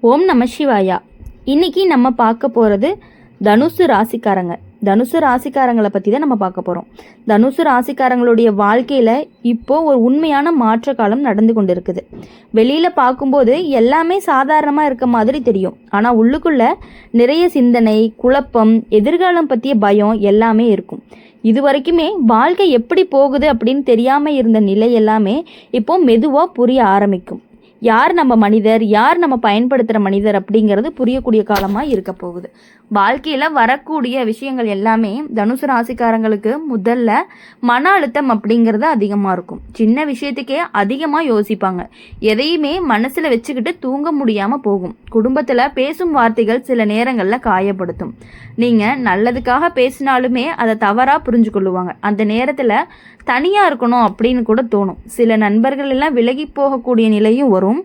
ஓம் நம சிவாயா. இன்னைக்கு நம்ம பார்க்க போகிறது தனுசு ராசிக்காரங்க. தனுசு ராசிக்காரங்களை பற்றி தான் நம்ம பார்க்க போகிறோம். தனுசு ராசிக்காரங்களுடைய வாழ்க்கையில் இப்போது ஒரு உண்மையான மாற்ற காலம் நடந்து கொண்டு இருக்குது. வெளியில் பார்க்கும்போது எல்லாமே சாதாரணமாக இருக்க மாதிரி தெரியும். ஆனால் உள்ளுக்குள்ளே நிறைய சிந்தனை, குழப்பம், எதிர்காலம் பற்றிய பயம் எல்லாமே இருக்கும். இது வரைக்குமே வாழ்க்கை எப்படி போகுது அப்படின்னு தெரியாமல் இருந்த நிலை எல்லாமே இப்போது மெதுவாக புரிய ஆரம்பிக்கும். யார் நம்ம மனிதர், யார் நம்ம பயன்படுத்துகிற மனிதர் அப்படிங்கிறது புரியக்கூடிய காலமாக இருக்க போகுது. வாழ்க்கையில் வரக்கூடிய விஷயங்கள் எல்லாமே தனுசு ராசிக்காரங்களுக்கு முதல்ல மன அழுத்தம் அப்படிங்கிறது அதிகமாக இருக்கும். சின்ன விஷயத்துக்கே அதிகமாக யோசிப்பாங்க. எதையுமே மனசில் வச்சுக்கிட்டு தூங்க முடியாமல் போகும். குடும்பத்தில் பேசும் வார்த்தைகள் சில நேரங்களில் காயப்படுத்தும். நீங்கள் நல்லதுக்காக பேசினாலுமே அதை தவறாக புரிஞ்சு கொள்ளுவாங்க. அந்த நேரத்தில் தனியாக இருக்கணும் அப்படின்னு கூட தோணும். சில நண்பர்கள் எல்லாம் விலகி போகக்கூடிய நிலையும் வரும்.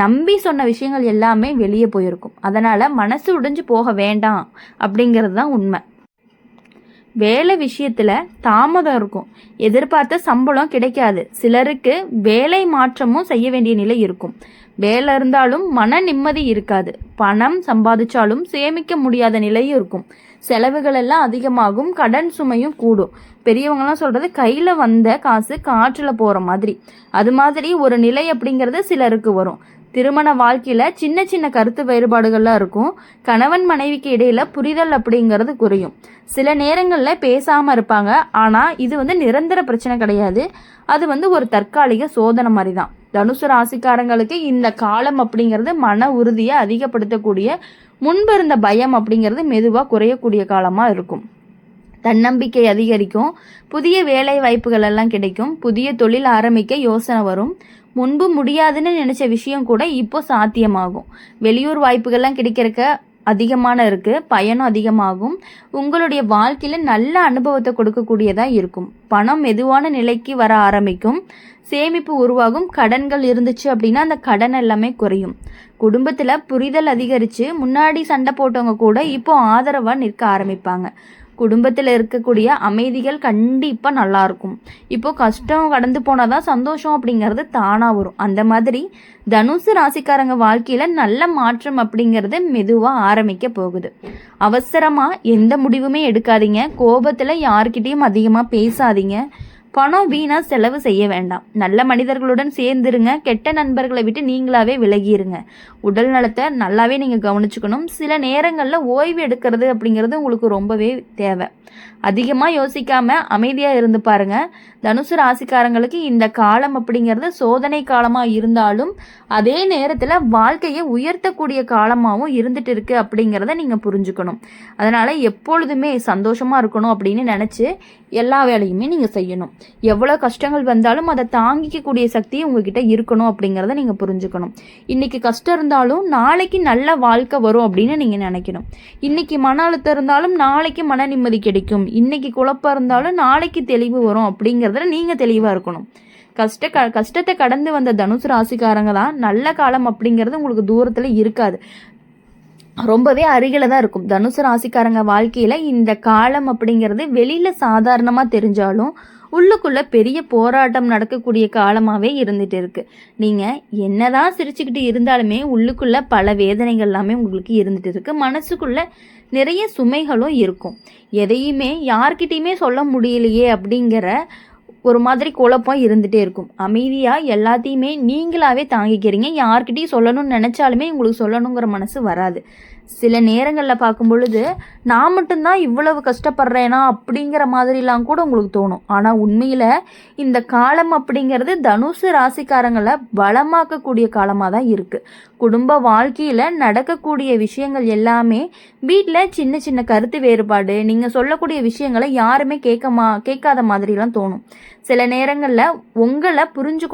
நம்பி சொன்ன விஷயங்கள் எல்லாமே வெளியே போயிருக்கும். அதனால் மனசு உடைஞ்சு போக வேண்டாம் அப்படிங்கிறது தான் உண்மை. வேலை விஷயத்தில் தாமதம் இருக்கும். எதிர்பார்த்த சம்பளம் கிடைக்காது. சிலருக்கு வேலை மாற்றமும் செய்ய வேண்டிய நிலை இருக்கும். வேலை இருந்தாலும் மன நிம்மதி இருக்காது. பணம் சம்பாதிச்சாலும் சேமிக்க முடியாத நிலையும் இருக்கும். செலவுகள் எல்லாம் அதிகமாகும். கடன் சுமையும் கூடும். பெரியவங்கலாம் சொல்கிறது கையில் வந்த காசு காற்றில் போகிற மாதிரி. அது மாதிரி ஒரு நிலை அப்படிங்கிறது சிலருக்கு வரும். திருமண வாழ்க்கையில் சின்ன சின்ன கருத்து வேறுபாடுகள்லாம் இருக்கும். கணவன் மனைவிக்கு இடையில புரிதல் அப்படிங்கிறது குறையும். சில நேரங்களில் பேசாமல் இருப்பாங்க. ஆனால் இது நிரந்தர பிரச்சனை கிடையாது. அது ஒரு தற்காலிக சோதனை மாதிரி தான். தனுசு ராசிக்காரங்களுக்கு இந்த காலம் அப்படிங்கிறது மன உறுதியை அதிகப்படுத்தக்கூடிய, முன்பு இருந்த பயம் அப்படிங்கிறது மெதுவாக குறையக்கூடிய காலமாக இருக்கும். தன்னம்பிக்கை அதிகரிக்கும். புதிய வேலை வாய்ப்புகள் எல்லாம் கிடைக்கும். புதிய தொழில் ஆரம்பிக்க யோசனை வரும். முன்பு முடியாதுன்னு நினச்ச விஷயம் கூட இப்போ சாத்தியமாகும். வெளியூர் வாய்ப்புகள்லாம் கிடைக்கிறக்க அதிகமான இருக்குது. பயனும் அதிகமாகும். உங்களுடைய வாழ்க்கையில் நல்ல அனுபவத்தை கொடுக்கக்கூடியதாக இருக்கும். பணம் மெதுவான நிலைக்கு வர ஆரம்பிக்கும். சேமிப்பு உருவாகும். கடன்கள் இருந்துச்சு அப்படின்னா அந்த கடன் எல்லாமே குறையும். குடும்பத்தில் புரிதல் அதிகரித்து முன்னாடி சண்டை போட்டவங்க கூட இப்போ ஆதரவாக நிற்க ஆரம்பிப்பாங்க. குடும்பத்தில் இருக்கக்கூடிய அமைதிகள் கண்டிப்பாக நல்லாயிருக்கும். இப்போ கஷ்டம் கடந்து போனால் தான் சந்தோஷம் அப்படிங்கிறது தானாக வரும். அந்த மாதிரி தனுசு ராசிக்காரங்க வாழ்க்கையில் நல்ல மாற்றம் அப்படிங்கிறது மெதுவாக ஆரம்பிக்க போகுது. அவசரமாக எந்த முடிவுமே எடுக்காதீங்க. கோபத்தில் யார்கிட்டையும் அதிகமாக பேசாதீங்க. பணம் வீணாக செலவு செய்ய வேண்டாம். நல்ல மனிதர்களுடன் சேர்ந்துருங்க. கெட்ட நண்பர்களை விட்டு நீங்களாவே விலகிருங்க. உடல் நலத்தை நல்லாவே நீங்கள் கவனிச்சுக்கணும். சில நேரங்களில் ஓய்வு எடுக்கிறது அப்படிங்கிறது உங்களுக்கு ரொம்பவே தேவை. அதிகமாக யோசிக்காமல் அமைதியாக இருந்து பாருங்கள். தனுசு ராசிக்காரங்களுக்கு இந்த காலம் அப்படிங்கிறது சோதனை காலமாக இருந்தாலும் அதே நேரத்தில் வாழ்க்கையை உயர்த்தக்கூடிய காலமாகவும் இருந்துட்டு இருக்கு அப்படிங்கிறத நீங்கள் புரிஞ்சுக்கணும். அதனால் எப்பொழுதுமே சந்தோஷமாக இருக்கணும் அப்படின்னு நினச்சி எல்லா வேலையுமே நீங்கள் செய்யணும். எவ்வளோ கஷ்டங்கள் வந்தாலும் அதை தாங்கிக்கக்கூடிய சக்தி உங்ககிட்ட இருக்கணும் அப்படிங்கிறத நீங்கள் புரிஞ்சுக்கணும். இன்றைக்கி கஷ்டம் இருந்தாலும் நாளைக்கு நல்ல வாழ்க்கை வரும் அப்படின்னு நீங்கள் நினைக்கணும். இன்றைக்கி மன அழுத்தம் இருந்தாலும் நாளைக்கு மன நிம்மதி கிடைக்கும். இன்றைக்கி குழப்பம் இருந்தாலும் நாளைக்கு தெளிவு வரும் அப்படிங்கிறதுல நீங்கள் தெளிவாக இருக்கணும். கஷ்டத்தை கடந்து வந்த தனுசு ராசிக்காரங்க தான் நல்ல காலம் அப்படிங்கிறது உங்களுக்கு தூரத்தில் இருக்காது, ரொம்பவே அருகில தான் இருக்கும். தனுசு ராசிக்காரங்க வாழ்க்கையில் இந்த காலம் அப்படிங்கிறது வெளியில் சாதாரணமாக தெரிஞ்சாலும் உள்ளுக்குள்ளே பெரிய போராட்டம் நடக்கக்கூடிய காலமாகவே இருந்துகிட்டு இருக்குது. நீங்கள் என்னதான் சிரிச்சுக்கிட்டு இருந்தாலுமே உள்ளுக்குள்ளே பல வேதனைகள் எல்லாமே உங்களுக்கு இருந்துகிட்டு இருக்குது. மனசுக்குள்ளே நிறைய சுமைகளும் இருக்கும். எதையுமே யார்கிட்டையுமே சொல்ல முடியலையே அப்படிங்கிற ஒரு மாதிரி குழப்பம் இருந்துகிட்டே இருக்கும். அமைதியாக எல்லாத்தையுமே நீங்களாகவே தாங்கிக்கிறீங்க. யார்கிட்டையும் சொல்லணும்னு நினச்சாலுமே உங்களுக்கு சொல்லணுங்கிற மனசு வராது. சில நேரங்களில் பார்க்கும் பொழுது நான் மட்டும்தான் இவ்வளவு கஷ்டப்படுறேனா அப்படிங்கிற மாதிரிலாம் கூட உங்களுக்கு தோணும். ஆனால் உண்மையில் இந்த காலம் அப்படிங்கிறது தனுசு ராசிக்காரங்களை பலமாக்கக்கூடிய காலமாக தான் இருக்குது. குடும்ப வாழ்க்கையில் நடக்கக்கூடிய விஷயங்கள் எல்லாமே வீட்டில் சின்ன சின்ன கருத்து வேறுபாடு, நீங்கள் சொல்லக்கூடிய விஷயங்களை யாருமே கேட்காத மாதிரிலாம் தோணும். சில நேரங்களில் உங்களை புரிஞ்சு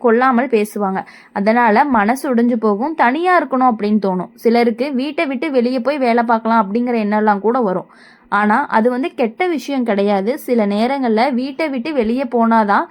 கொள்ளாமல் பேசுவாங்க. அதனால் மனசு உடைஞ்சு போகும். தனியாக இருக்கணும் அப்படின்னு தோணும். சிலருக்கு வீட்டை விட்டு வெளியே போய் வேலை பார்க்கலாம் அப்படிங்கிற எண்ணம்லாம் கூட வரும். ஆனால் அது கெட்ட விஷயம் கிடையாது. சில நேரங்களில் வீட்டை விட்டு வெளியே போனாதான்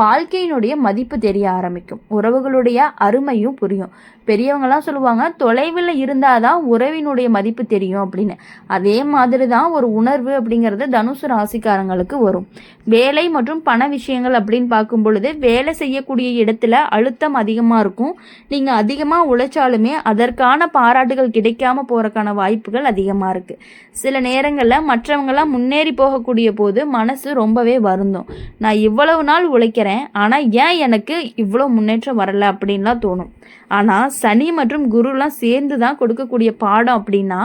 வாழ்க்கையினுடைய மதிப்பு தெரிய ஆரம்பிக்கும். உறவுகளுடைய அருமையும் புரியும். பெரியவங்கலாம் சொல்லுவாங்க, தொலைவில் இருந்தால் தான் உறவினுடைய மதிப்பு தெரியும் அப்படின்னு. அதே மாதிரி தான் ஒரு உணர்வு அப்படிங்கிறது தனுசு ராசிக்காரங்களுக்கு வரும். வேலை மற்றும் பண விஷயங்கள் அப்படின்னு பார்க்கும் பொழுது, வேலை செய்யக்கூடிய இடத்துல அழுத்தம் அதிகமாக இருக்கும். நீங்கள் அதிகமாக உழைச்சாலுமே அதற்கான பாராட்டுகள் கிடைக்காம போகிறக்கான வாய்ப்புகள் அதிகமாக இருக்குது. சில நேரங்களில் மற்றவங்களாம் முன்னேறி போகக்கூடிய போது மனசு ரொம்பவே வருந்தும். நான் இவ்வளவு நாள் உழைக்கிறேன், ஆனால் ஏன் எனக்கு இவ்வளோ முன்னேற்றம் வரலை அப்படின்லாம் தோணும். ஆனால் சனி மற்றும் குருலாம் சேர்ந்து தான் கொடுக்கக்கூடிய பாடம் அப்படின்னா,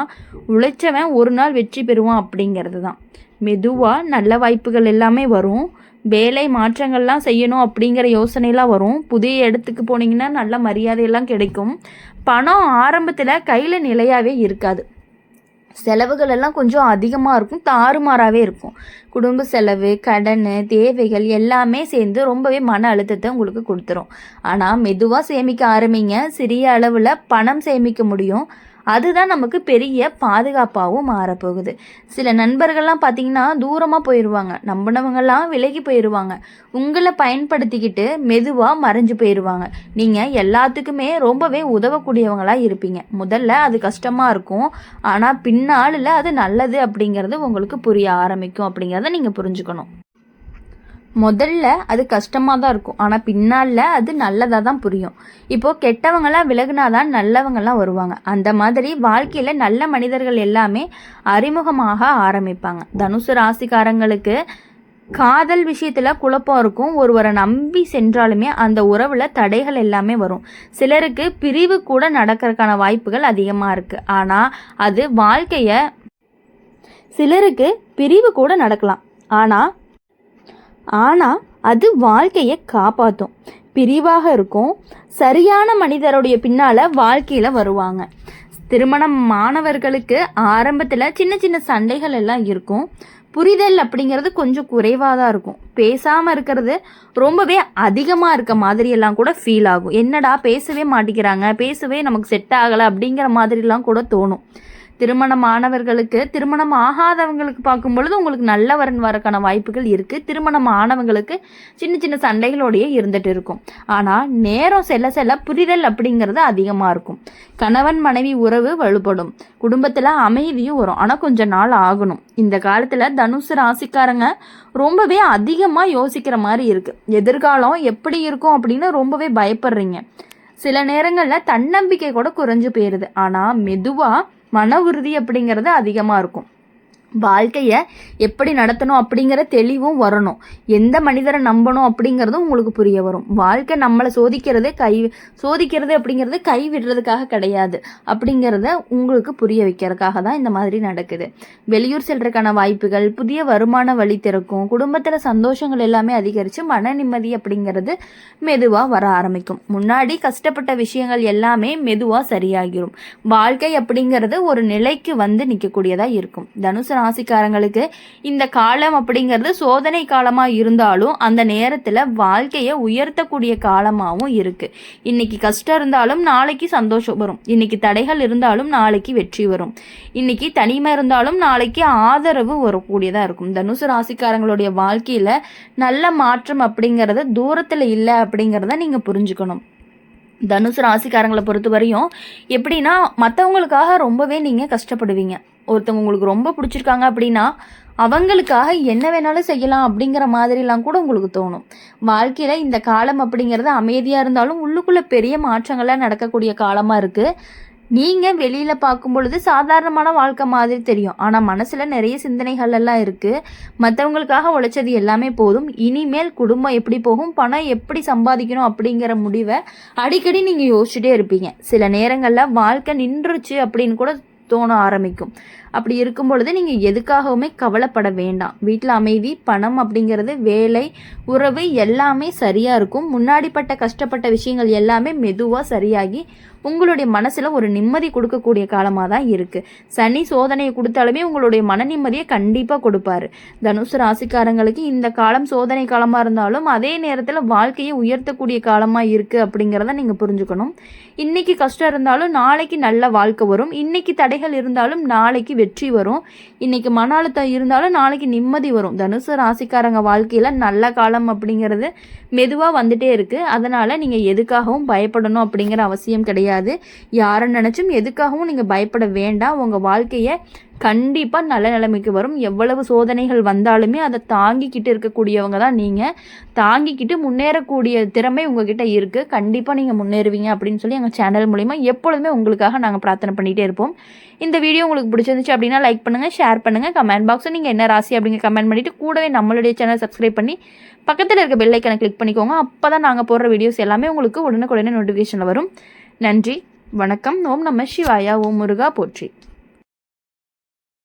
உழைச்சவன் ஒரு நாள் வெற்றி பெறுவான் அப்படிங்கிறது தான். மெதுவாக நல்ல வாய்ப்புகள் எல்லாமே வரும். வேலை மாற்றங்கள்லாம் செய்யணும் அப்படிங்கிற யோசனைலாம் வரும். புதிய இடத்துக்கு போனீங்கன்னா நல்ல மரியாதையெல்லாம் கிடைக்கும். பணம் ஆரம்பத்தில் கையில் நிலையாகவே இருக்காது. செலவுகள் எல்லாம் கொஞ்சம் அதிகமாக இருக்கும், தாறுமாறாகவே இருக்கும். குடும்ப செலவு, கடன், தேவைகள் எல்லாமே சேர்ந்து ரொம்பவே மன அழுத்தத்தை உங்களுக்கு கொடுத்துரும். ஆனால் மெதுவாக சேமிக்க ஆரம்பிங்க. சிறிய அளவில் பணம் சேமிக்க முடியும். அதுதான் நமக்கு பெரிய பாதுகாப்பாகவும் மாறப்போகுது. சில நண்பர்கள்லாம் பார்த்தீங்கன்னா தூரமாக போயிடுவாங்க, நம்பினவங்கெல்லாம் விலகி போயிடுவாங்க, உங்களை பயன்படுத்திக்கிட்டு மெதுவாக மறைஞ்சு போயிடுவாங்க. நீங்கள் எல்லாத்துக்குமே ரொம்பவே உதவக்கூடியவங்களாக இருப்பீங்க. முதல்ல அது கஷ்டமாக இருக்கும், ஆனால் பின்னாளில் அது நல்லது அப்படிங்கிறது உங்களுக்கு புரிய ஆரம்பிக்கும் அப்படிங்கிறத நீங்கள் புரிஞ்சுக்கணும். முதல்ல அது கஷ்டமாக தான் இருக்கும், ஆனால் பின்னால் அது நல்லதாக தான் புரியும். இப்போது கெட்டவங்களாம் விலகுனாதான் நல்லவங்களாம் வருவாங்க. அந்த மாதிரி வாழ்க்கையில் நல்ல மனிதர்கள் எல்லாமே அறிமுகமாக ஆரம்பிப்பாங்க. தனுசு ராசிக்காரங்களுக்கு காதல் விஷயத்தில் குழப்பம் இருக்கும். ஒருவரை நம்பி சென்றாலுமே அந்த உறவில் தடைகள் எல்லாமே வரும். சிலருக்கு பிரிவு கூட நடக்கிறதுக்கான வாய்ப்புகள் அதிகமாக இருக்குது. ஆனால் அது வாழ்க்கையை சிலருக்கு பிரிவு கூட நடக்கலாம், ஆனால் அது வாழ்க்கையை காப்பாற்றும். பிரிவாக இருக்கும். சரியான மனிதருடைய பின்னால் வாழ்க்கையில் வருவாங்க. திருமணம் மாணவர்களுக்கு ஆரம்பத்தில் சின்ன சின்ன சண்டைகள் எல்லாம் இருக்கும். புரிதல் அப்படிங்கிறது கொஞ்சம் குறைவாக தான் இருக்கும். பேசாமல் இருக்கிறது ரொம்பவே அதிகமாக இருக்க மாதிரியெல்லாம் கூட ஃபீல் ஆகும். என்னடா பேசவே மாட்டேங்கிறாங்க, பேசவே நமக்கு செட் ஆகலை அப்படிங்கிற மாதிரிலாம் கூட தோணும். திருமணமானவர்களுக்கு, திருமணம் ஆகாதவங்களுக்கு பார்க்கும் பொழுது உங்களுக்கு நல்ல வரன் வரக்கான வாய்ப்புகள் இருக்குது. திருமணம் ஆனவங்களுக்கு சின்ன சின்ன சண்டைகளோடையே இருந்துட்டு இருக்கும். ஆனால் நேரம் செல்ல செல்ல புரிதல் அப்படிங்கிறது அதிகமாக இருக்கும். கணவன் மனைவி உறவு வலுப்படும். குடும்பத்தில் அமைதியும் வரும், ஆனால் கொஞ்சம் நாள் ஆகணும். இந்த காலத்தில் தனுசு ராசிக்காரங்க ரொம்பவே அதிகமாக யோசிக்கிற மாதிரி இருக்குது. எதிர்காலம் எப்படி இருக்கும் அப்படின்னு ரொம்பவே பயப்படுறீங்க. சில நேரங்களில் தன்னம்பிக்கை கூட குறைஞ்சு போயிடுது. ஆனால் மெதுவாக மன உறுதி அப்படிங்கிறது அதிகமாக இருக்கும். வாழ்க்கையை எப்படி நடத்தணும் அப்படிங்கிற தெளிவும் வரணும். எந்த மனிதரை நம்பணும் அப்படிங்கிறதும் உங்களுக்கு புரிய வரும். வாழ்க்கை நம்மளை சோதிக்கிறது அப்படிங்கிறது கை விடுறதுக்காக கிடையாது அப்படிங்கிறத உங்களுக்கு புரிய வைக்கிறதுக்காக தான் இந்த மாதிரி நடக்குது. வெளியூர் செல்றதுக்கான வாய்ப்புகள், புதிய வருமான வழி திறக்கும். குடும்பத்தில் சந்தோஷங்கள் எல்லாமே அதிகரித்து மன நிம்மதி அப்படிங்கிறது மெதுவாக வர ஆரம்பிக்கும். முன்னாடி கஷ்டப்பட்ட விஷயங்கள் எல்லாமே மெதுவாக சரியாகிரும். வாழ்க்கை அப்படிங்கிறது ஒரு நிலைக்கு வந்து நிற்கக்கூடியதாக இருக்கும். தனுசு ராசிக்காரங்களுக்கு இந்த காலம் அப்படிங்கிறது சோதனை காலமாக இருந்தாலும் அந்த நேரத்தில் வாழ்க்கையை உயர்த்தக்கூடிய காலமாகவும் இருக்குது. இன்னைக்கு கஷ்டம் இருந்தாலும் நாளைக்கு சந்தோஷம் வரும். இன்னைக்கு தடைகள் இருந்தாலும் நாளைக்கு வெற்றி வரும். இன்னைக்கு தனிமை இருந்தாலும் நாளைக்கு ஆதரவு வரக்கூடியதாக இருக்கும். தனுசு ராசிக்காரங்களுடைய வாழ்க்கையில் நல்ல மாற்றம் அப்படிங்கிறது தூரத்தில் இல்லை அப்படிங்கிறத நீங்கள் புரிஞ்சுக்கணும். தனுசு ராசிக்காரங்களை பொறுத்த வரையும் எப்படின்னா, மற்றவங்களுக்காக ரொம்பவே நீங்கள் கஷ்டப்படுவீங்க. ஒருத்தவங்க உங்களுக்கு ரொம்ப பிடிச்சிருக்காங்க அப்படின்னா அவங்களுக்காக என்ன வேணாலும் செய்யலாம் அப்படிங்கிற மாதிரிலாம் கூட உங்களுக்கு தோணும். வாழ்க்கையில் இந்த காலம் அப்படிங்கிறது அமைதியாக இருந்தாலும் உள்ளுக்குள்ளே பெரிய மாற்றங்கள்லாம் நடக்கக்கூடிய காலமாக இருக்குது. நீங்கள் வெளியில் பார்க்கும் பொழுது சாதாரணமான வாழ்க்கை மாதிரி தெரியும், ஆனால் மனசில் நிறைய சிந்தனைகள் எல்லாம் இருக்குது. மற்றவங்களுக்காக உழைச்சது எல்லாமே போதும். இனிமேல் குடும்பம் எப்படி போகும், பணம் எப்படி சம்பாதிக்கணும் அப்படிங்கிற முடிவை அடிக்கடி நீங்கள் யோசிச்சுட்டே இருப்பீங்க. சில நேரங்களில் வாழ்க்கை நின்றுச்சு அப்படின்னு கூட தோண ஆரம்பிக்கும். அப்படி இருக்கும் பொழுது நீங்கள் எதுக்காகவுமே கவலைப்பட வேண்டாம். வீட்டில் அமைதி, பணம் அப்படிங்கிறது, வேலை, உறவு எல்லாமே சரியாக இருக்கும். முன்னாடிப்பட்ட கஷ்டப்பட்ட விஷயங்கள் எல்லாமே மெதுவாக சரியாகி உங்களுடைய மனசில் ஒரு நிம்மதி கொடுக்கக்கூடிய காலமாக தான் இருக்குது. சனி சோதனையை கொடுத்தாலுமே உங்களுடைய மன நிம்மதியை கண்டிப்பாக கொடுப்பாரு. தனுசு ராசிக்காரங்களுக்கு இந்த காலம் சோதனை காலமாக இருந்தாலும் அதே நேரத்தில் வாழ்க்கையை உயர்த்தக்கூடிய காலமாக இருக்குது அப்படிங்கிறத நீங்கள் புரிஞ்சுக்கணும். இன்றைக்கி கஷ்டம் இருந்தாலும் நாளைக்கு நல்ல வாழ்க்கை வரும். இன்றைக்கி தடைகள் சோதனைகள் இருந்தாலும் நாளைக்கு வெற்றி வரும். இன்றைக்கி மன அழுத்தம் இருந்தாலும் நாளைக்கு நிம்மதி வரும். தனுசு ராசிக்காரங்க வாழ்க்கையில் நல்ல காலம் அப்படிங்கிறது மெதுவாக வந்துட்டே இருக்குது. அதனால் நீங்கள் எதுக்காகவும் பயப்படணும் அப்படிங்கிற அவசியம் கிடையாது. யாரை நினச்சும் எதுக்காகவும் நீங்கள் பயப்பட வேண்டாம். உங்கள் வாழ்க்கையை கண்டிப்பாக நல்ல நிலைமைக்கு வரும். எவ்வளவு சோதனைகள் வந்தாலுமே அதை தாங்கிக்கிட்டு இருக்கக்கூடியவங்க தான் நீங்கள். தாங்கிக்கிட்டு முன்னேறக்கூடிய திறமை உங்ககிட்ட இருக்குது. கண்டிப்பாக நீங்கள் முன்னேறுவீங்க அப்படின்னு சொல்லி எங்கள் சேனல் மூலிமா எப்பொழுதுமே உங்களுக்காக நாங்கள் பிரார்த்தனை பண்ணிகிட்டே இருப்போம். இந்த வீடியோ உங்களுக்கு பிடிச்சிருந்துச்சு அப்படின்னா லைக் பண்ணுங்கள், ஷேர் பண்ணுங்கள். கமெண்ட் பாக்ஸில் நீங்கள் என்ன ராசி அப்படிங்கிற கமெண்ட் பண்ணிவிட்டு கூடவே நம்மளுடைய சேனல் சப்ஸ்கிரைப் பண்ணி பக்கத்தில் இருக்க பெல் ஐக்கனை கிளிக் பண்ணிக்கோங்க. அப்போ தான் நாங்கள் போடுற வீடியோஸ் எல்லாமே உங்களுக்கு உடனுக்குடனே நோட்டிஃபிகேஷனில் வரும். நன்றி, வணக்கம். ஓம் நம சிவாயா. ஓம் முருகா போற்றி.